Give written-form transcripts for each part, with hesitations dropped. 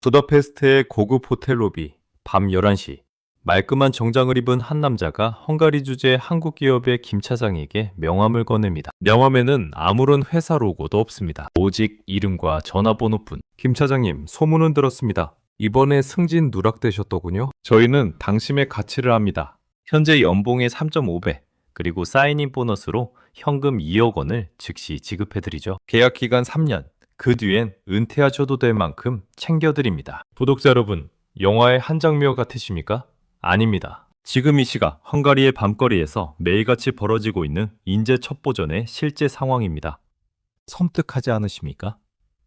부다페스트의 고급 호텔 로비, 밤 11시. 말끔한 정장을 입은 한 남자가 헝가리 주재 한국 기업의 김 차장에게 명함을 건넵니다. 명함에는 아무런 회사 로고도 없습니다. 오직 이름과 전화번호뿐. 김 차장님, 소문은 들었습니다. 이번에 승진 누락되셨더군요. 저희는 당신의 가치를 압니다. 현재 연봉의 3.5배, 그리고 사인인 보너스로 현금 2억 원을 즉시 지급해드리죠. 계약 기간 3년. 그 뒤엔 은퇴하셔도 될 만큼 챙겨드립니다. 구독자 여러분, 영화의 한 장면 같으십니까? 아닙니다. 지금 이 시각 헝가리의 밤거리에서 매일같이 벌어지고 있는 인재 첩보전의 실제 상황입니다. 섬뜩하지 않으십니까?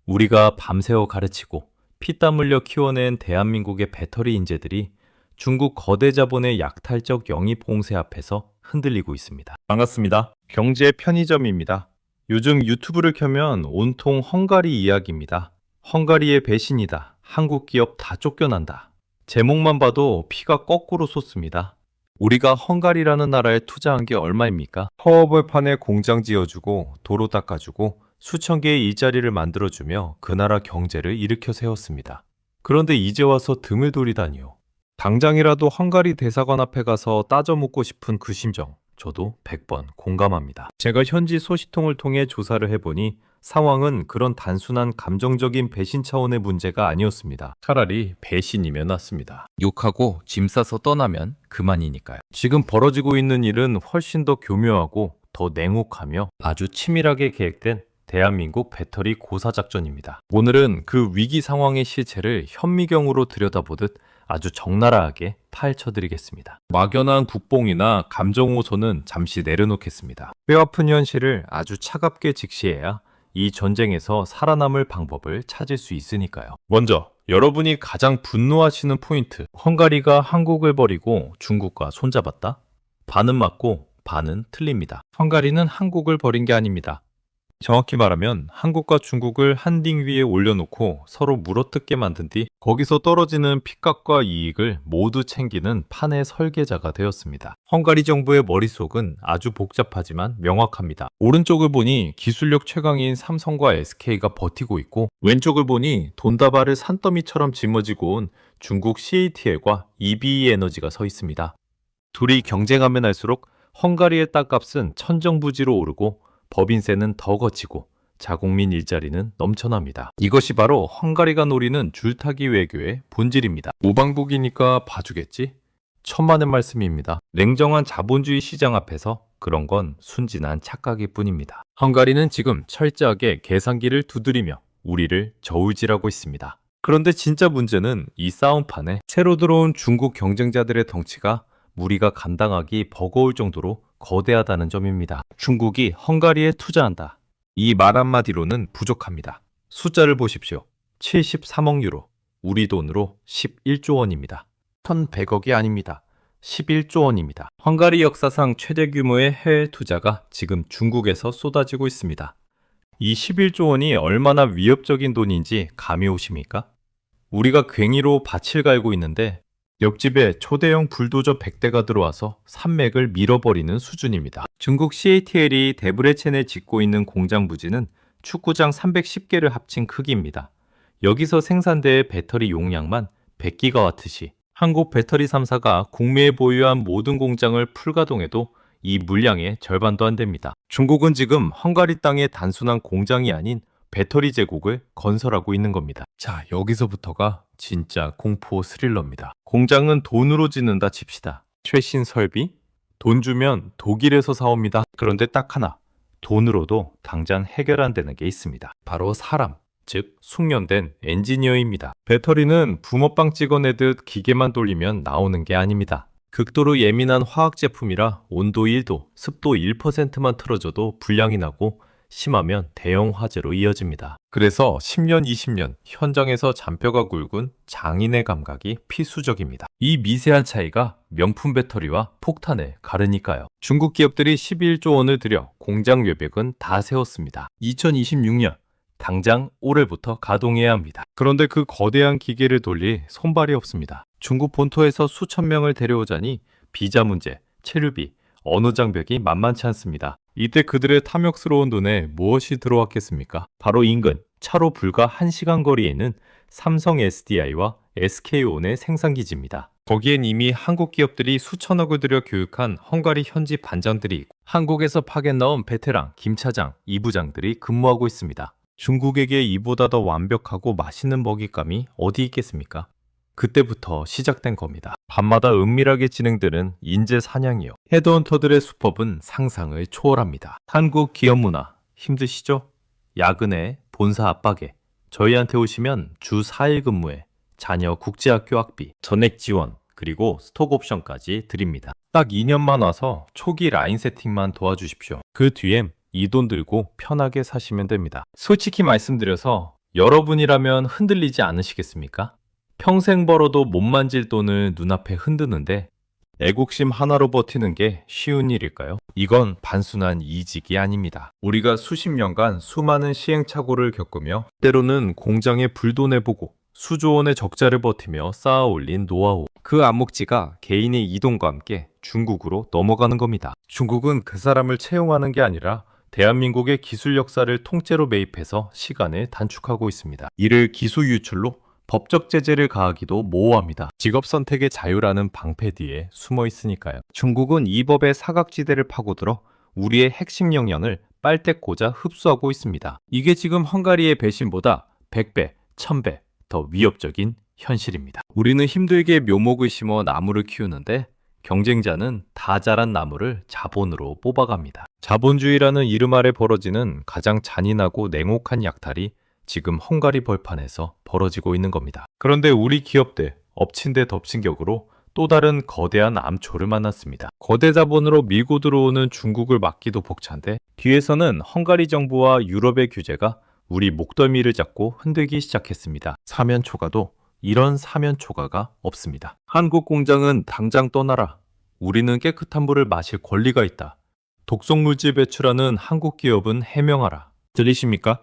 우리가 밤새워 가르치고 피땀 흘려 키워낸 대한민국의 배터리 인재들이 중국 거대 자본의 약탈적 영입 공세 앞에서 흔들리고 있습니다. 반갑습니다. 경제 편의점입니다. 요즘 유튜브를 켜면 온통 헝가리 이야기입니다. 헝가리의 배신이다. 한국 기업 다 쫓겨난다. 제목만 봐도 피가 거꾸로 솟습니다. 우리가 헝가리라는 나라에 투자한 게 얼마입니까? 허허벌판에 공장 지어주고 도로 닦아주고 수천 개의 일자리를 만들어주며 그 나라 경제를 일으켜 세웠습니다. 그런데 이제 와서 등을 돌리다니요. 당장이라도 헝가리 대사관 앞에 가서 따져 묻고 싶은 그 심정, 저도 100번 공감합니다. 제가 현지 소식통을 통해 조사를 해보니 상황은 그런 단순한 감정적인 배신 차원의 문제가 아니었습니다. 차라리 배신이면 낫습니다. 욕하고 짐 싸서 떠나면 그만이니까요. 지금 벌어지고 있는 일은 훨씬 더 교묘하고 더 냉혹하며 아주 치밀하게 계획된 대한민국 배터리 고사작전입니다. 오늘은 그 위기 상황의 실체를 현미경으로 들여다보듯 아주 적나라하게 파헤쳐드리겠습니다. 막연한 국뽕이나 감정 호소는 잠시 내려놓겠습니다. 뼈아픈 현실을 아주 차갑게 직시해야 이 전쟁에서 살아남을 방법을 찾을 수 있으니까요. 먼저 여러분이 가장 분노하시는 포인트. 헝가리가 한국을 버리고 중국과 손잡았다? 반은 맞고 반은 틀립니다. 헝가리는 한국을 버린 게 아닙니다. 정확히 말하면 한국과 중국을 한 딩 위에 올려놓고 서로 물어뜯게 만든 뒤 거기서 떨어지는 핏값과 이익을 모두 챙기는 판의 설계자가 되었습니다. 헝가리 정부의 머릿속은 아주 복잡하지만 명확합니다. 오른쪽을 보니 기술력 최강인 삼성과 SK가 버티고 있고, 왼쪽을 보니 돈다발을 산더미처럼 짊어지고 온 중국 CATL과 EBE 에너지가 서 있습니다. 둘이 경쟁하면 할수록 헝가리의 땅값은 천정부지로 오르고 법인세는 더 거치고 자국민 일자리는 넘쳐납니다. 이것이 바로 헝가리가 노리는 줄타기 외교의 본질입니다. 우방국이니까 봐주겠지? 천만의 말씀입니다. 냉정한 자본주의 시장 앞에서 그런 건 순진한 착각일 뿐입니다. 헝가리는 지금 철저하게 계산기를 두드리며 우리를 저울질하고 있습니다. 그런데 진짜 문제는 이 싸움판에 새로 들어온 중국 경쟁자들의 덩치가 무리가 감당하기 버거울 정도로 거대하다는 점입니다. 중국이 헝가리에 투자한다. 이 말 한마디로는 부족합니다. 숫자를 보십시오. 73억 유로, 우리 돈으로 11조 원입니다. 1,100억이 아닙니다. 11조 원입니다. 헝가리 역사상 최대 규모의 해외 투자가 지금 중국에서 쏟아지고 있습니다. 이 11조 원이 얼마나 위협적인 돈인지 감이 오십니까? 우리가 괭이로 밭을 갈고 있는데 옆집에 초대형 불도저 100대가 들어와서 산맥을 밀어버리는 수준입니다. 중국 CATL이 데브레첸에 짓고 있는 공장 부지는 축구장 310개를 합친 크기입니다. 여기서 생산될 배터리 용량만 100기가와트시, 한국 배터리 3사가 국내에 보유한 모든 공장을 풀가동해도 이 물량의 절반도 안 됩니다. 중국은 지금 헝가리 땅의 단순한 공장이 아닌 배터리 제국을 건설하고 있는 겁니다. 자, 여기서부터가 진짜 공포 스릴러입니다. 공장은 돈으로 짓는다 칩시다. 최신 설비? 돈 주면 독일에서 사옵니다. 그런데 딱 하나, 돈으로도 당장 해결 안 되는 게 있습니다. 바로 사람, 즉 숙련된 엔지니어입니다. 배터리는 붕어빵 찍어내듯 기계만 돌리면 나오는 게 아닙니다. 극도로 예민한 화학 제품이라 온도 1도, 습도 1%만 틀어져도 불량이 나고 심하면 대형 화재로 이어집니다. 그래서 10년, 20년 현장에서 잔뼈가 굵은 장인의 감각이 필수적입니다. 이 미세한 차이가 명품 배터리와 폭탄을 가르니까요. 중국 기업들이 11조 원을 들여 공장 외벽은 다 세웠습니다. 2026년 당장 올해부터 가동해야 합니다. 그런데 그 거대한 기계를 돌릴 손발이 없습니다. 중국 본토에서 수천 명을 데려오자니 비자 문제, 체류비, 언어 장벽이 만만치 않습니다. 이때 그들의 탐욕스러운 눈에 무엇이 들어왔겠습니까? 바로 인근 차로 불과 1시간 거리에는 삼성 SDI와 SK온의 생산기지입니다. 거기엔 이미 한국 기업들이 수천억을 들여 교육한 헝가리 현지 반장들이 있고 한국에서 파견 나온 베테랑 김 차장, 이 부장들이 근무하고 있습니다. 중국에게 이보다 더 완벽하고 맛있는 먹잇감이 어디 있겠습니까? 그때부터 시작된 겁니다. 밤마다 은밀하게 진행되는 인재 사냥이요. 헤드헌터들의 수법은 상상을 초월합니다. 한국 기업 문화 힘드시죠? 야근에 본사 압박에 저희한테 오시면 주 4일 근무에 자녀 국제학교 학비, 전액 지원, 그리고 스톡 옵션까지 드립니다. 딱 2년만 와서 초기 라인 세팅만 도와주십시오. 그 뒤엔 이 돈 들고 편하게 사시면 됩니다. 솔직히 말씀드려서 여러분이라면 흔들리지 않으시겠습니까? 평생 벌어도 못 만질 돈을 눈앞에 흔드는데 애국심 하나로 버티는 게 쉬운 일일까요? 이건 단순한 이직이 아닙니다. 우리가 수십 년간 수많은 시행착오를 겪으며 때로는 공장에 불도 내보고 수조 원의 적자를 버티며 쌓아 올린 노하우. 그 암묵지가 개인의 이동과 함께 중국으로 넘어가는 겁니다. 중국은 그 사람을 채용하는 게 아니라 대한민국의 기술 역사를 통째로 매입해서 시간을 단축하고 있습니다. 이를 기술 유출로 법적 제재를 가하기도 모호합니다. 직업 선택의 자유라는 방패 뒤에 숨어 있으니까요. 중국은 이 법의 사각지대를 파고들어 우리의 핵심 역량을 빨대 꽂아 흡수하고 있습니다. 이게 지금 헝가리의 배신보다 100배, 1000배 더 위협적인 현실입니다. 우리는 힘들게 묘목을 심어 나무를 키우는데 경쟁자는 다 자란 나무를 자본으로 뽑아갑니다. 자본주의라는 이름 아래 벌어지는 가장 잔인하고 냉혹한 약탈이 지금 헝가리 벌판에서 벌어지고 있는 겁니다. 그런데 우리 기업들 엎친 데 덮친 격으로 또 다른 거대한 암초를 만났습니다. 거대 자본으로 밀고 들어오는 중국을 막기도 벅찬데 뒤에서는 헝가리 정부와 유럽의 규제가 우리 목덜미를 잡고 흔들기 시작했습니다. 사면초가도 이런 사면초가가 없습니다. 한국 공장은 당장 떠나라. 우리는 깨끗한 물을 마실 권리가 있다. 독성물질 배출하는 한국 기업은 해명하라. 들리십니까?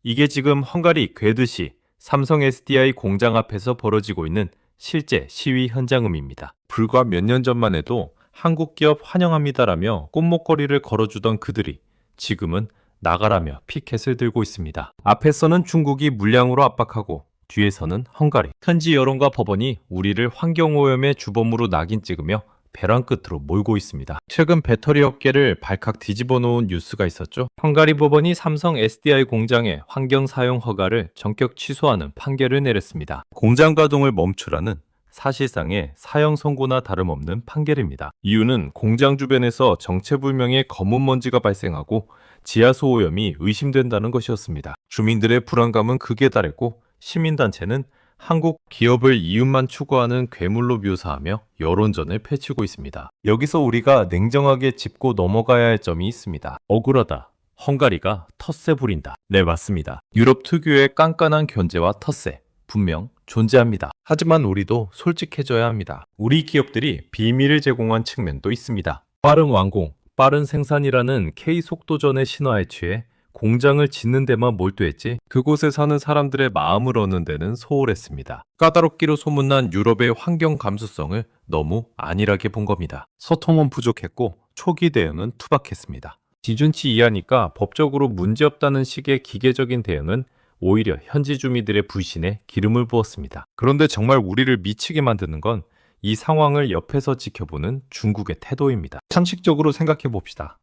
이게 지금 헝가리 괴드시 삼성 SDI 공장 앞에서 벌어지고 있는 실제 시위 현장음입니다. 불과 몇 년 전만 해도 한국 기업 환영합니다라며 꽃목걸이를 걸어주던 그들이 지금은 나가라며 피켓을 들고 있습니다. 앞에서는 중국이 물량으로 압박하고 뒤에서는 헝가리. 현지 여론과 법원이 우리를 환경오염의 주범으로 낙인 찍으며 벼랑 끝으로 몰고 있습니다. 최근 배터리 업계를 발칵 뒤집어 놓은 뉴스가 있었죠. 헝가리 법원이 삼성 SDI 공장의 환경 사용 허가를 전격 취소하는 판결을 내렸습니다. 공장 가동을 멈추라는 사실상의 사형 선고나 다름없는 판결입니다. 이유는 공장 주변에서 정체불명의 검은 먼지가 발생하고 지하수 오염이 의심된다는 것이었습니다. 주민들의 불안감은 극에 달했고 시민단체는 한국 기업을 이윤만 추구하는 괴물로 묘사하며 여론전을 펼치고 있습니다. 여기서 우리가 냉정하게 짚고 넘어가야 할 점이 있습니다. 억울하다. 헝가리가 텃세 부린다. 네, 맞습니다. 유럽 특유의 깐깐한 견제와 텃세 분명 존재합니다. 하지만 우리도 솔직해져야 합니다. 우리 기업들이 비밀을 제공한 측면도 있습니다. 빠른 완공, 빠른 생산이라는 K속도전의 신화에 취해 공장을 짓는 데만 몰두했지 그곳에 사는 사람들의 마음을 얻는 데는 소홀했습니다. 까다롭기로 소문난 유럽의 환경 감수성을 너무 안일하게 본 겁니다. 소통은 부족했고 초기 대응은 투박했습니다. 기준치 이하니까 법적으로 문제없다는 식의 기계적인 대응은 오히려 현지 주민들의 불신에 기름을 부었습니다. 그런데 정말 우리를 미치게 만드는 건 이 상황을 옆에서 지켜보는 중국의 태도입니다. 상식적으로 생각해 봅시다.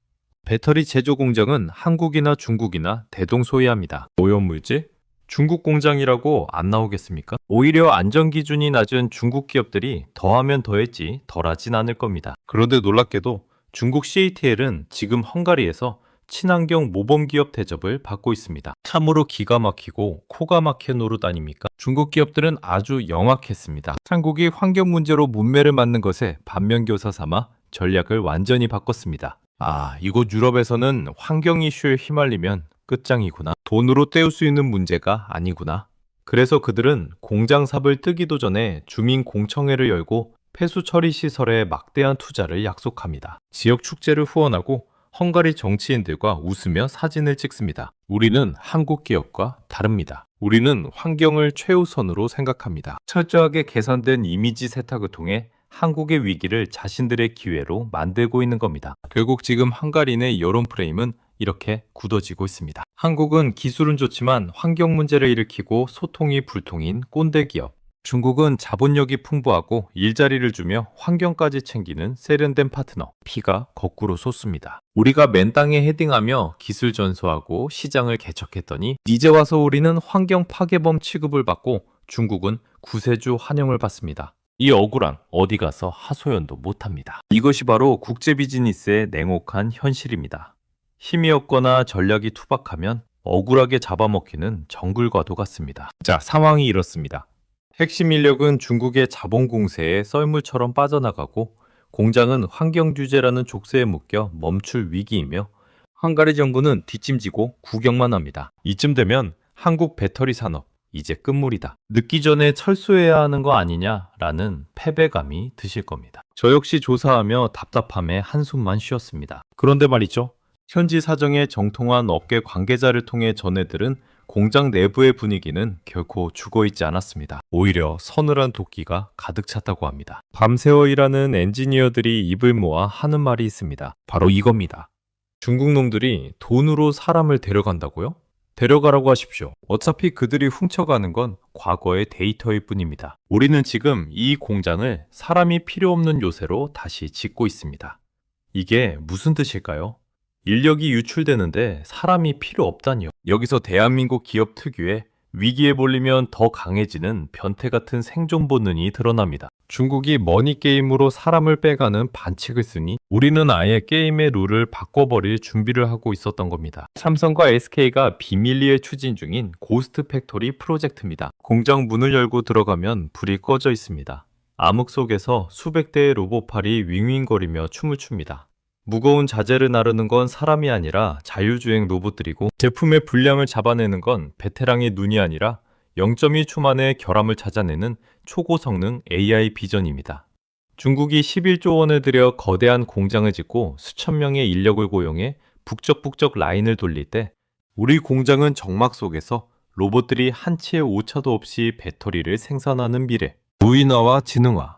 배터리 제조 공장은 한국이나 중국이나 대동소이합니다. 오염물질? 중국 공장이라고 안 나오겠습니까? 오히려 안전기준이 낮은 중국 기업들이 더하면 더했지 덜하진 않을 겁니다. 그런데 놀랍게도 중국 CATL은 지금 헝가리에서 친환경 모범기업 대접을 받고 있습니다. 참으로 기가 막히고 코가 막혀 노릇 아닙니까? 중국 기업들은 아주 영악했습니다. 한국이 환경 문제로 문매를 맞는 것에 반면교사 삼아 전략을 완전히 바꿨습니다. 이곳 유럽에서는 환경 이슈에 휘말리면 끝장이구나. 돈으로 때울 수 있는 문제가 아니구나. 그래서 그들은 공장 삽을 뜨기도 전에 주민 공청회를 열고 폐수 처리 시설에 막대한 투자를 약속합니다. 지역 축제를 후원하고 헝가리 정치인들과 웃으며 사진을 찍습니다. 우리는 한국 기업과 다릅니다. 우리는 환경을 최우선으로 생각합니다. 철저하게 개선된 이미지 세탁을 통해 한국의 위기를 자신들의 기회로 만들고 있는 겁니다. 결국 지금 헝가리의 여론 프레임은 이렇게 굳어지고 있습니다. 한국은 기술은 좋지만 환경 문제를 일으키고 소통이 불통인 꼰대 기업. 중국은 자본력이 풍부하고 일자리를 주며 환경까지 챙기는 세련된 파트너. 피가 거꾸로 솟습니다. 우리가 맨 땅에 헤딩하며 기술 전수하고 시장을 개척했더니 이제 와서 우리는 환경 파괴범 취급을 받고 중국은 구세주 환영을 받습니다. 이 억울함 어디 가서 하소연도 못합니다. 이것이 바로 국제 비즈니스의 냉혹한 현실입니다. 힘이 없거나 전략이 투박하면 억울하게 잡아먹히는 정글과도 같습니다. 자, 상황이 이렇습니다. 핵심 인력은 중국의 자본 공세에 썰물처럼 빠져나가고 공장은 환경 규제라는 족쇄에 묶여 멈출 위기이며 헝가리 정부는 뒷짐지고 구경만 합니다. 이쯤 되면 한국 배터리 산업 이제 끝물이다. 늦기 전에 철수해야 하는 거 아니냐라는 패배감이 드실 겁니다. 저 역시 조사하며 답답함에 한숨만 쉬었습니다. 그런데 말이죠. 현지 사정에 정통한 업계 관계자를 통해 전해들은 공장 내부의 분위기는 결코 죽어있지 않았습니다. 오히려 서늘한 도끼가 가득 찼다고 합니다. 밤새워 일하는 엔지니어들이 입을 모아 하는 말이 있습니다. 바로 이겁니다. 중국 놈들이 돈으로 사람을 데려간다고요? 데려가라고 하십시오. 어차피 그들이 훔쳐가는 건 과거의 데이터일 뿐입니다. 우리는 지금 이 공장을 사람이 필요 없는 요새로 다시 짓고 있습니다. 이게 무슨 뜻일까요? 인력이 유출되는데 사람이 필요 없다니요. 여기서 대한민국 기업 특유의 위기에 몰리면 더 강해지는 변태 같은 생존 본능이 드러납니다. 중국이 머니게임으로 사람을 빼가는 반칙을 쓰니 우리는 아예 게임의 룰을 바꿔버릴 준비를 하고 있었던 겁니다. 삼성과 SK가 비밀리에 추진 중인 고스트 팩토리 프로젝트입니다. 공장 문을 열고 들어가면 불이 꺼져 있습니다. 암흑 속에서 수백 대의 로봇팔이 윙윙거리며 춤을 춥니다. 무거운 자재를 나르는 건 사람이 아니라 자율주행 로봇들이고 제품의 분량을 잡아내는 건 베테랑의 눈이 아니라 0.1초 만에 결함을 찾아내는 초고성능 AI 비전입니다. 중국이 11조 원을 들여 거대한 공장을 짓고 수천 명의 인력을 고용해 북적북적 라인을 돌릴 때 우리 공장은 정막 속에서 로봇들이 한치의 오차도 없이 배터리를 생산하는 미래, 무인화와 지능화.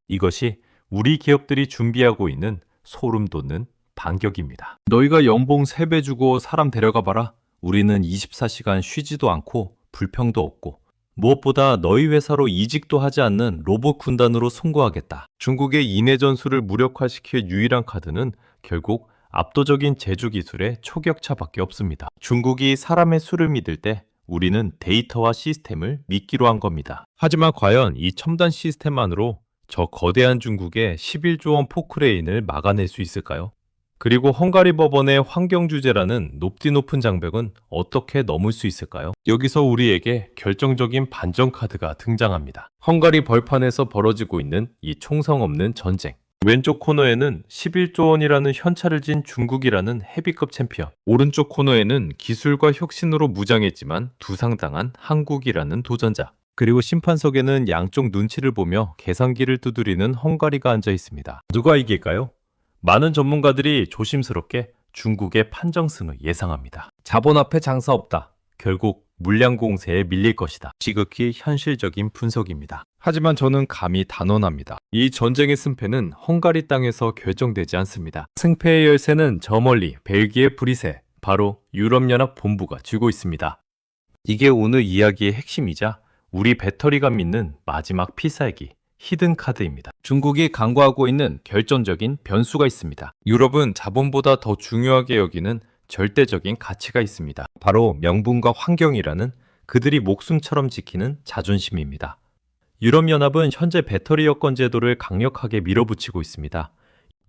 이것이 우리 기업들이 준비하고 있는 소름 돋는 반격입니다. 너희가 연봉 3배 주고 사람 데려가 봐라. 우리는 24시간 쉬지도 않고 불평도 없고 무엇보다 너희 회사로 이직도 하지 않는 로봇 군단으로 승고하겠다. 중국의 인해 전술을 무력화시킬 유일한 카드는 결국 압도적인 제조 기술의 초격차밖에 없습니다. 중국이 사람의 수를 믿을 때 우리는 데이터와 시스템을 믿기로 한 겁니다. 하지만 과연 이 첨단 시스템만으로 저 거대한 중국의 11조 원 포크레인을 막아낼 수 있을까요? 그리고 헝가리 법원의 환경 규제라는 높디 높은 장벽은 어떻게 넘을 수 있을까요? 여기서 우리에게 결정적인 반전 카드가 등장합니다. 헝가리 벌판에서 벌어지고 있는 이 총성 없는 전쟁. 왼쪽 코너에는 11조 원이라는 현찰을 진 중국이라는 헤비급 챔피언. 오른쪽 코너에는 기술과 혁신으로 무장했지만 두상당한 한국이라는 도전자. 그리고 심판석에는 양쪽 눈치를 보며 계산기를 두드리는 헝가리가 앉아 있습니다. 누가 이길까요? 많은 전문가들이 조심스럽게 중국의 판정승을 예상합니다. 자본 앞에 장사 없다. 결국 물량 공세에 밀릴 것이다. 지극히 현실적인 분석입니다. 하지만 저는 감히 단언합니다. 이 전쟁의 승패는 헝가리 땅에서 결정되지 않습니다. 승패의 열쇠는 저 멀리 벨기에 브뤼셀, 바로 유럽연합 본부가 쥐고 있습니다. 이게 오늘 이야기의 핵심이자 우리 배터리가 믿는 마지막 필살기, 히든 카드입니다. 중국이 강구하고 있는 결정적인 변수가 있습니다. 유럽은 자본보다 더 중요하게 여기는 절대적인 가치가 있습니다. 바로 명분과 환경이라는 그들이 목숨처럼 지키는 자존심입니다. 유럽연합은 현재 배터리 여건 제도를 강력하게 밀어붙이고 있습니다.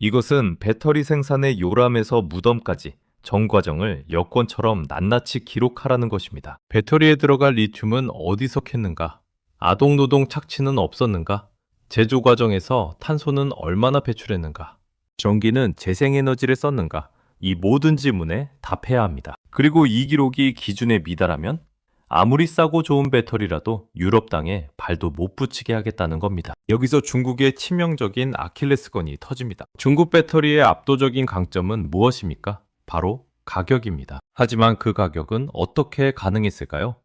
이것은 배터리 생산의 요람에서 무덤까지 전 과정을 여권처럼 낱낱이 기록하라는 것입니다. 배터리에 들어갈 리튬은 어디서 캤는가? 아동노동 착취는 없었는가? 제조 과정에서 탄소는 얼마나 배출했는가? 전기는 재생에너지를 썼는가? 이 모든 질문에 답해야 합니다. 그리고 이 기록이 기준에 미달하면 아무리 싸고 좋은 배터리라도 유럽 땅에 발도 못 붙이게 하겠다는 겁니다. 여기서 중국의 치명적인 아킬레스건이 터집니다. 중국 배터리의 압도적인 강점은 무엇입니까? 바로 가격입니다. 하지만 그 가격은 어떻게 가능했을까요?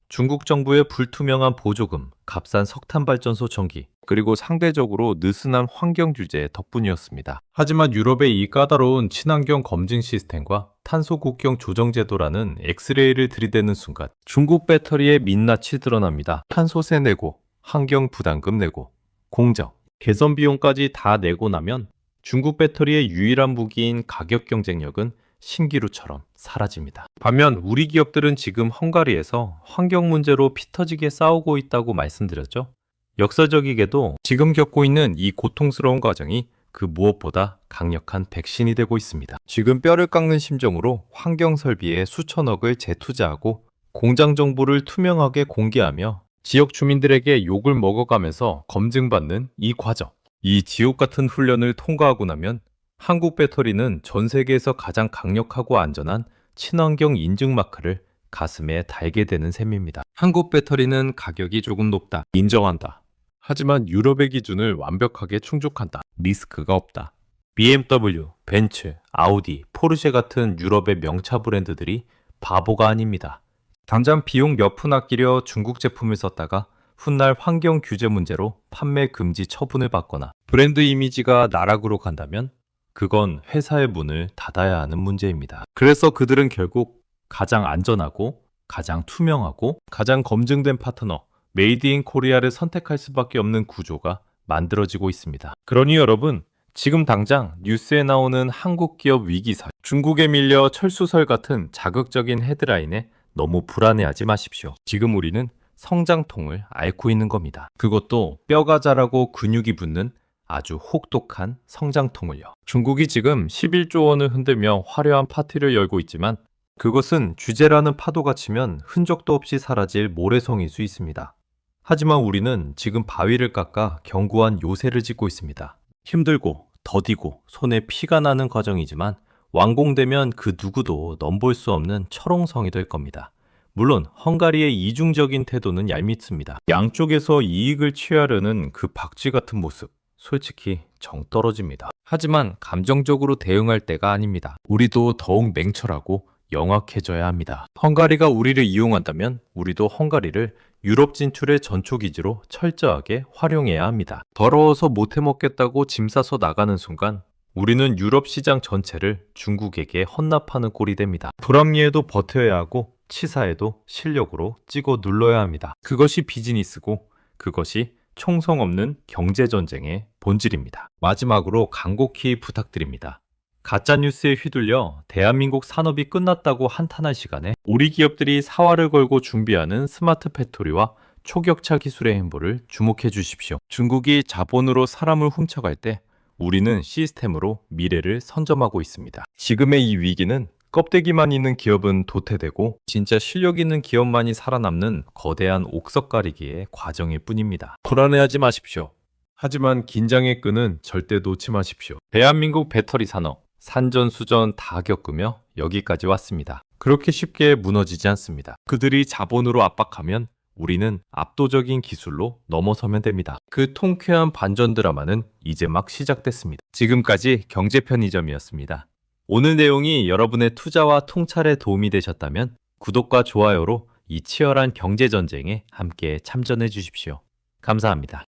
중국 정부의 불투명한 보조금, 값싼 석탄 발전소 전기, 그리고 상대적으로 느슨한 환경 규제 덕분이었습니다. 하지만 유럽의 이 까다로운 친환경 검증 시스템과 탄소 국경 조정 제도라는 엑스레이를 들이대는 순간 중국 배터리의 민낯이 드러납니다. 탄소세 내고, 환경 부담금 내고, 공정, 개선 비용까지 다 내고 나면 중국 배터리의 유일한 무기인 가격 경쟁력은 신기루처럼 사라집니다. 반면 우리 기업들은 지금 헝가리에서 환경 문제로 피터지게 싸우고 있다고 말씀드렸죠. 역사적이게도 지금 겪고 있는 이 고통스러운 과정이 그 무엇보다 강력한 백신이 되고 있습니다. 지금 뼈를 깎는 심정으로 환경 설비에 수천억을 재투자하고 공장 정보를 투명하게 공개하며 지역 주민들에게 욕을 먹어가면서 검증받는 이 과정. 이 지옥 같은 훈련을 통과하고 나면 한국 배터리는 전 세계에서 가장 강력하고 안전한 친환경 인증 마크를 가슴에 달게 되는 셈입니다. 한국 배터리는 가격이 조금 높다. 인정한다. 하지만 유럽의 기준을 완벽하게 충족한다. 리스크가 없다. BMW, 벤츠, 아우디, 포르쉐 같은 유럽의 명차 브랜드들이 바보가 아닙니다. 당장 비용 몇 푼 아끼려 중국 제품을 썼다가 훗날 환경 규제 문제로 판매 금지 처분을 받거나 브랜드 이미지가 나락으로 간다면 그건 회사의 문을 닫아야 하는 문제입니다. 그래서 그들은 결국 가장 안전하고 가장 투명하고 가장 검증된 파트너 메이드 인 코리아를 선택할 수밖에 없는 구조가 만들어지고 있습니다. 그러니 여러분, 지금 당장 뉴스에 나오는 한국 기업 위기설, 중국에 밀려 철수설 같은 자극적인 헤드라인에 너무 불안해하지 마십시오. 지금 우리는 성장통을 앓고 있는 겁니다. 그것도 뼈가 자라고 근육이 붙는 아주 혹독한 성장통을요. 중국이 지금 11조 원을 흔들며 화려한 파티를 열고 있지만 그것은 주제라는 파도가 치면 흔적도 없이 사라질 모래성일 수 있습니다. 하지만 우리는 지금 바위를 깎아 견고한 요새를 짓고 있습니다. 힘들고 더디고 손에 피가 나는 과정이지만 완공되면 그 누구도 넘볼 수 없는 철옹성이 될 겁니다. 물론 헝가리의 이중적인 태도는 얄밉습니다. 양쪽에서 이익을 취하려는 그 박쥐 같은 모습, 솔직히 정 떨어집니다. 하지만 감정적으로 대응할 때가 아닙니다. 우리도 더욱 맹철하고 영악해져야 합니다. 헝가리가 우리를 이용한다면 우리도 헝가리를 유럽 진출의 전초기지로 철저하게 활용해야 합니다. 더러워서 못해 먹겠다고 짐 싸서 나가는 순간 우리는 유럽 시장 전체를 중국에게 헌납하는 꼴이 됩니다. 불합리에도 버텨야 하고 치사에도 실력으로 찍어 눌러야 합니다. 그것이 비즈니스고 그것이 총성 없는 경제전쟁의 본질입니다. 마지막으로 간곡히 부탁드립니다. 가짜뉴스에 휘둘려 대한민국 산업이 끝났다고 한탄할 시간에 우리 기업들이 사활을 걸고 준비하는 스마트 팩토리와 초격차 기술의 행보를 주목해 주십시오. 중국이 자본으로 사람을 훔쳐갈 때 우리는 시스템으로 미래를 선점하고 있습니다. 지금의 이 위기는 껍데기만 있는 기업은 도태되고 진짜 실력 있는 기업만이 살아남는 거대한 옥석 가리기의 과정일 뿐입니다. 불안해하지 마십시오. 하지만 긴장의 끈은 절대 놓지 마십시오. 대한민국 배터리 산업, 산전수전 다 겪으며 여기까지 왔습니다. 그렇게 쉽게 무너지지 않습니다. 그들이 자본으로 압박하면 우리는 압도적인 기술로 넘어서면 됩니다. 그 통쾌한 반전 드라마는 이제 막 시작됐습니다. 지금까지 경제편의점이었습니다. 오늘 내용이 여러분의 투자와 통찰에 도움이 되셨다면 구독과 좋아요로 이 치열한 경제전쟁에 함께 참전해 주십시오. 감사합니다.